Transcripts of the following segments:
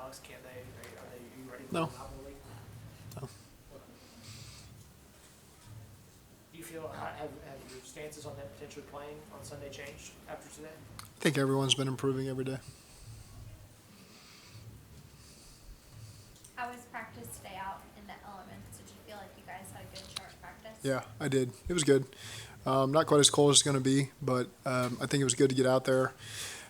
Alex? Can they? Are you ready to No. come out in the league? No. Do you feel have your stances on them potentially playing on Sunday changed after today? I think everyone's been improving every day. How was practice today out in the elements? Did you feel like you guys had a good short practice? Yeah, I did. It was good. Not quite as cold as it's going to be, but I think it was good to get out there.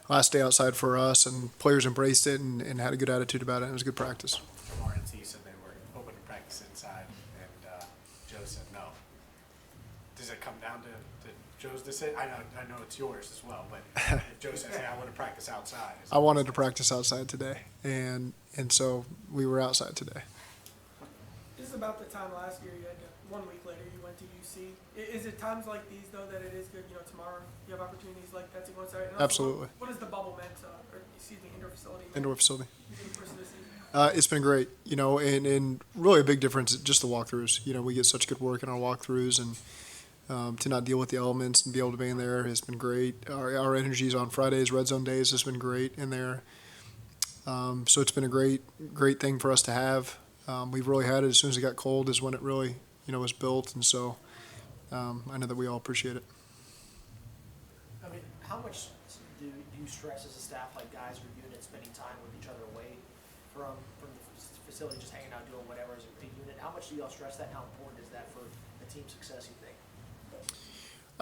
Last day outside for us, and players embraced it and had a good attitude about it. It was a good practice. Lawrence, he said they were hoping to practice inside, and Joe said no. Does it come down to Joe's decision? I know it's yours as well, but if Joe says, hey, I want to practice outside. I wanted to practice outside today, and so we were outside today. This is about the time last year you had 1 week later you went to UC. Is it times like these though that it is good? Tomorrow you have opportunities like that to go inside. And also, Absolutely. What has the bubble meant? Indoor facility. Indoor facility. For the rest of the season? It's been great, and really a big difference is just the walkthroughs. We get such good work in our walkthroughs, and to not deal with the elements and be able to be in there has been great. Our energies on Fridays, red zone days, has been great in there. So it's been a great thing for us to have. We've really had it as soon as it got cold is when it really, was built, and so I know that we all appreciate it. I mean, how much do you stress as a staff, like guys or units, spending time with each other away from the facility, just hanging out, doing whatever as a unit? How much do y'all stress that? And how important is that for the team's success, you think?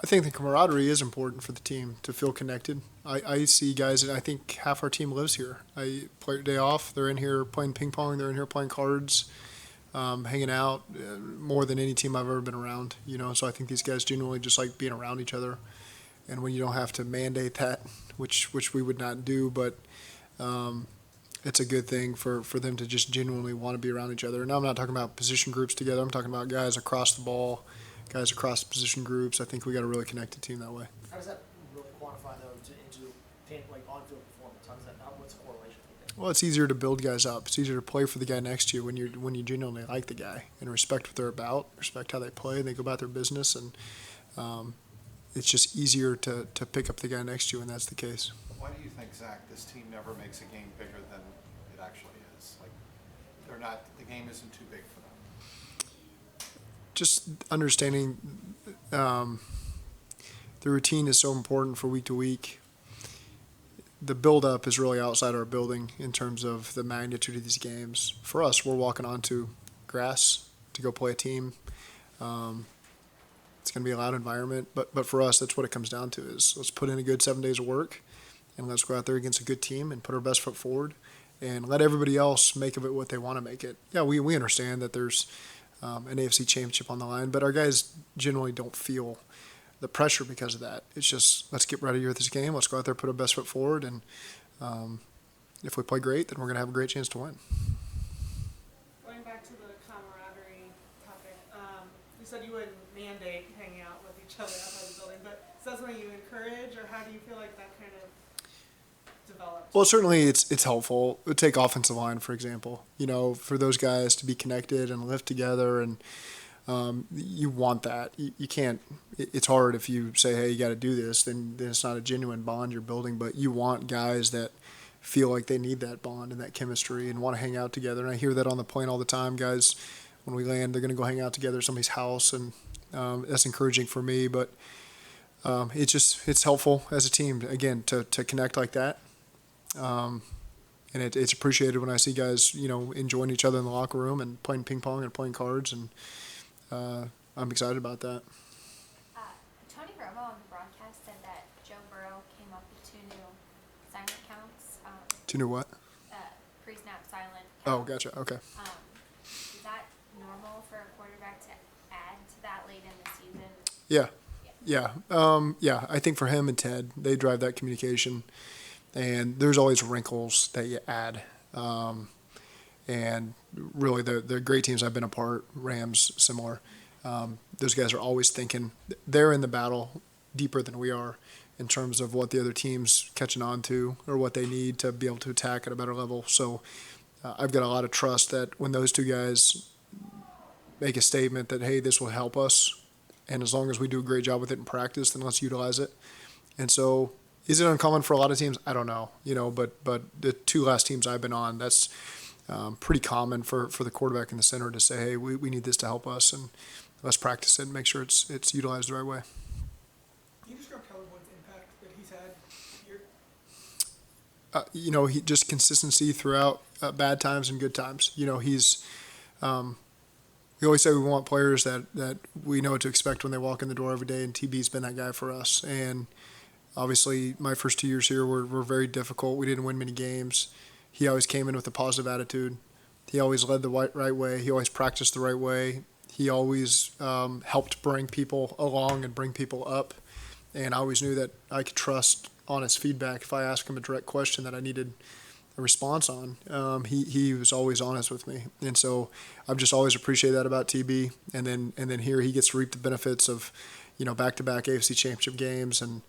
I think the camaraderie is important for the team to feel connected. I see guys, and I think half our team lives here. I play a day off. They're in here playing ping pong. They're in here playing cards, hanging out more than any team I've ever been around. So I think these guys genuinely just like being around each other. And when you don't have to mandate that, which we would not do, but it's a good thing for them to just genuinely want to be around each other. And now I'm not talking about position groups together. I'm talking about guys across the ball, guys across position groups. I think we got a really connected team that way. How does that really quantify though into like on-field performance? What's the correlation? Well, it's easier to build guys up. It's easier to play for the guy next to you when you genuinely like the guy and respect what they're about, respect how they play, they go about their business, and it's just easier to pick up the guy next to you when that's the case. Why do you think, Zach, this team never makes a game bigger than it actually is? Like, the game isn't too big for them. Just understanding the routine is so important for week to week. The build-up is really outside our building in terms of the magnitude of these games. For us, we're walking onto grass to go play a team. It's going to be a loud environment, but for us, that's what it comes down to is let's put in a good 7 days of work, and let's go out there against a good team and put our best foot forward and let everybody else make of it what they want to make it. Yeah, we understand that there's an AFC Championship on the line, but our guys generally don't feel the pressure because of that. It's just let's get ready for this game. Let's go out there, put our best foot forward, and if we play great, then we're going to have a great chance to win. Going back to the camaraderie topic, you said you wouldn't mandate hanging out with each other outside the building, but is that something you encourage, or how do you feel like that kind of develops? Well, certainly it's helpful. Take offensive line, for example. For those guys to be connected and live together, and you want that. You can't. It's hard if you say, "Hey, you got to do this." Then it's not a genuine bond you're building. But you want guys that feel like they need that bond and that chemistry and want to hang out together. And I hear that on the plane all the time. Guys, when we land, they're going to go hang out together at somebody's house, and that's encouraging for me. But it's helpful as a team again to connect like that. And it's appreciated when I see guys, enjoying each other in the locker room and playing ping pong and playing cards, and I'm excited about that. Tony Romo on the broadcast said that Joe Burrow came up with 2 new silent counts. 2 new what? Pre-snap silent Oh, counts. gotcha. Okay. Is that normal for a quarterback to add to that late in the season? Yeah. Yeah. I think for him and Ted, they drive that communication, and there's always wrinkles that you add. And really, the great teams I've been a part, Rams, similar. Those guys are always thinking they're in the battle deeper than we are in terms of what the other team's catching on to or what they need to be able to attack at a better level. So I've got a lot of trust that when those two guys make a statement that, hey, this will help us, and as long as we do a great job with it in practice, then let's utilize it. And so Is it uncommon for a lot of teams? I don't know, but the two last teams I've been on, that's pretty common for the quarterback in the center to say, hey, we need this to help us, and let's practice it and make sure it's utilized the right way. Can you describe Kellen Wood's impact that he's had here? He just consistency throughout bad times and good times. We always say we want players that we know what to expect when they walk in the door every day, and TB's been that guy for us. And obviously, my first 2 years here were very difficult. We didn't win many games. He always came in with a positive attitude. He always led the right way. He always practiced the right way. He always helped bring people along and bring people up. And I always knew that I could trust honest feedback. If I asked him a direct question that I needed a response on, he was always honest with me. And so I've just always appreciated that about TB. And then here he gets to reap the benefits of, back-to-back AFC Championship games. And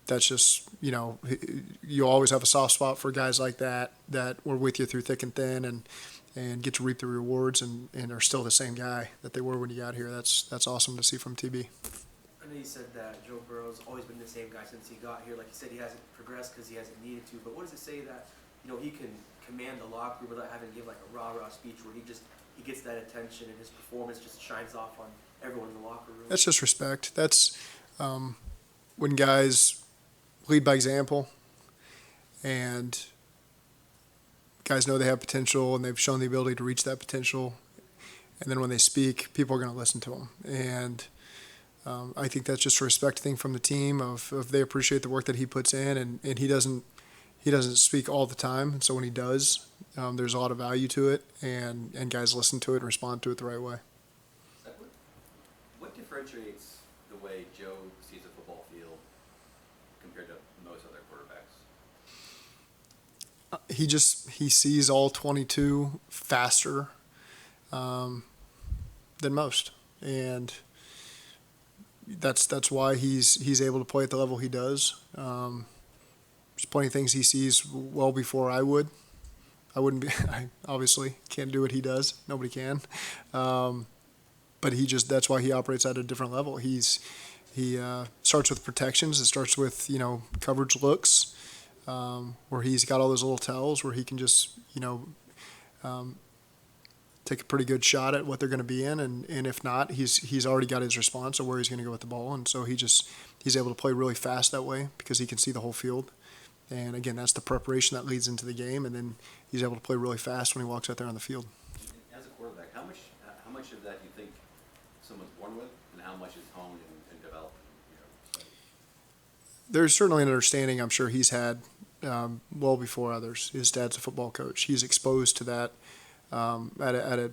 that's just, you always have a soft spot for guys like that were with you through thick and thin and get to reap the rewards and are still the same guy that they were when you got here. That's awesome to see from TB. I know you said that Joe Burrow's always been the same guy since he got here. Like you said, he hasn't progressed because he hasn't needed to. But what does it say that he can command the locker room without having to give like a rah-rah speech where he gets that attention and his performance just shines off on everyone in the locker room? That's just respect. That's when guys lead by example, and guys know they have potential and they've shown the ability to reach that potential. And then when they speak, people are going to listen to them. And I think that's just a respect thing from the team of they appreciate the work that he puts in, and he doesn't speak all the time. And so when he does, there's a lot of value to it, and guys listen to it and respond to it the right way. What differentiates the way Joe sees a football field compared to most other quarterbacks? He sees all 22 faster than most, and that's why he's able to play at the level he does. There's plenty of things he sees well before I would. I wouldn't be. I obviously can't do what he does. Nobody can. But that's why he operates at a different level. He starts with protections. It starts with coverage looks, where he's got all those little tells where he can just take a pretty good shot at what they're going to be in, and if not, he's already got his response of where he's going to go with the ball, and so he's able to play really fast that way because he can see the whole field. And again, that's the preparation that leads into the game, and then he's able to play really fast when he walks out there on the field. As a quarterback, how much of that do you think someone's born with, and how much is honed and developed? There's certainly an understanding I'm sure he's had well before others. His dad's a football coach. He's exposed to that at a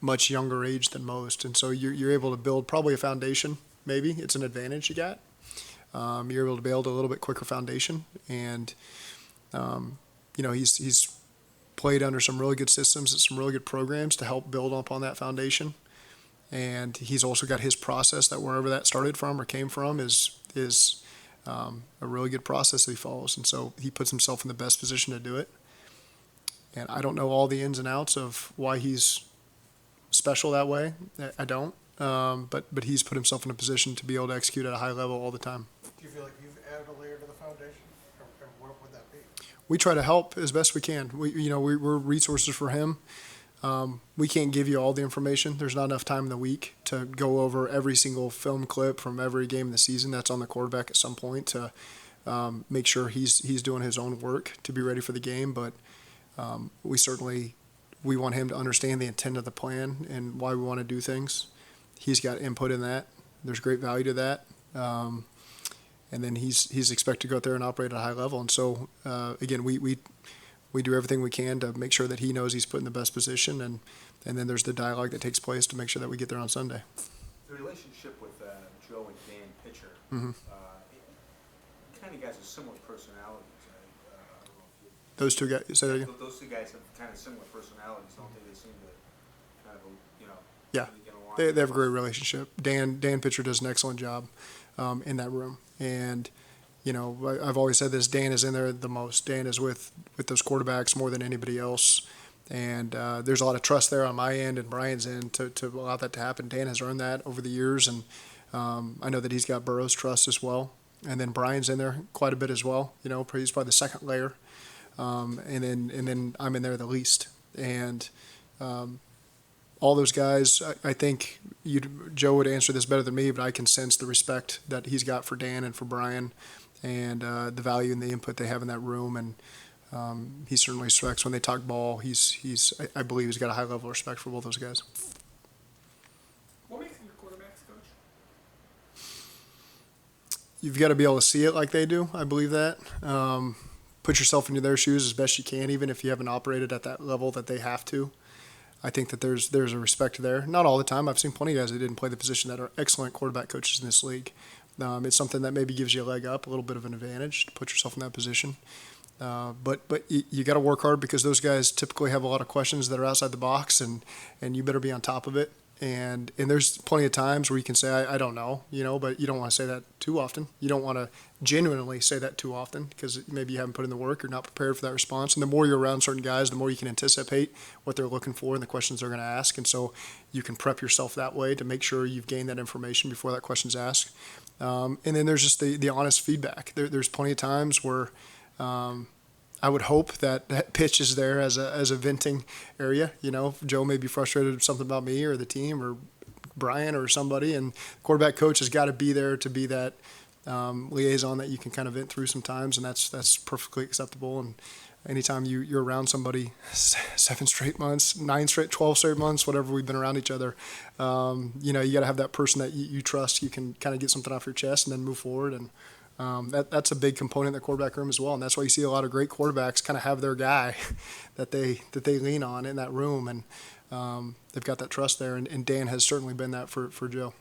much younger age than most, and so you're able to build probably a foundation. Maybe it's an advantage you got. You're able to build a little bit quicker foundation, and he's played under some really good systems and some really good programs to help build upon that foundation. And he's also got his process that wherever that started from or came from is a really good process that he follows, and so he puts himself in the best position to do it. And I don't know all the ins and outs of why he's special that way. I don't. But he's put himself in a position to be able to execute at a high level all the time. Do you feel like you've added a layer to the foundation, and what would that be? We try to help as best we can. We're resources for him. We can't give you all the information. There's not enough time in the week to go over every single film clip from every game in the season. That's on the quarterback at some point to make sure he's doing his own work to be ready for the game. But we want him to understand the intent of the plan and why we want to do things. He's got input in that. There's great value to that. And then he's expected to go out there and operate at a high level. And so, again, we do everything we can to make sure that he knows he's put in the best position. And then there's the dialogue that takes place to make sure that we get there on Sunday. The relationship with Joe and Dan Pitcher, Mm-hmm. kind of guys have similar personalities. I don't know if you, Those two guys, say that again? those two guys have kind of similar personalities, don't they? They seem to kind of, Yeah. really get along. They have a great relationship. Dan Pitcher does an excellent job in that room. And, I've always said this, Dan is in there the most. Dan is with those quarterbacks more than anybody else. And there's a lot of trust there on my end and Brian's end to allow that to happen. Dan has earned that over the years. And I know that he's got Burrow's trust as well. And then Brian's in there quite a bit as well. You know, he's probably the second layer. And then I'm in there the least. And all those guys, I think Joe would answer this better than me, but I can sense the respect that he's got for Dan and for Brian, and the value and the input they have in that room. And he certainly respects when they talk ball. I believe he's got a high level of respect for both those guys. What makes you quarterbacks, coach? You've got to be able to see it like they do. I believe that. Put yourself into their shoes as best you can, even if you haven't operated at that level that they have to. I think that there's a respect there. Not all the time. I've seen plenty of guys that didn't play the position that are excellent quarterback coaches in this league. It's something that maybe gives you a leg up, a little bit of an advantage to put yourself in that position. But you got to work hard, because those guys typically have a lot of questions that are outside the box, and you better be on top of it. And there's plenty of times where you can say, I don't know, but you don't want to say that too often. You don't want to genuinely say that too often, because maybe you haven't put in the work, you're not prepared for that response. And the more you're around certain guys, the more you can anticipate what they're looking for and the questions they're going to ask. And so you can prep yourself that way to make sure you've gained that information before that question's asked. And then there's just the honest feedback. There's plenty of times where I would hope that pitch is there as a venting area. Joe may be frustrated with something about me or the team or Brian or somebody, and the quarterback coach has got to be there to be that liaison that you can kind of vent through sometimes, and that's perfectly acceptable. And anytime you're around somebody 7 straight months, 9 straight, 12 straight months, whatever we've been around each other, you got to have that person that you trust. You can kind of get something off your chest and then move forward. And that's a big component in the quarterback room as well, and that's why you see a lot of great quarterbacks kind of have their guy that they lean on in that room, and they've got that trust there, and Dan has certainly been that for Joe.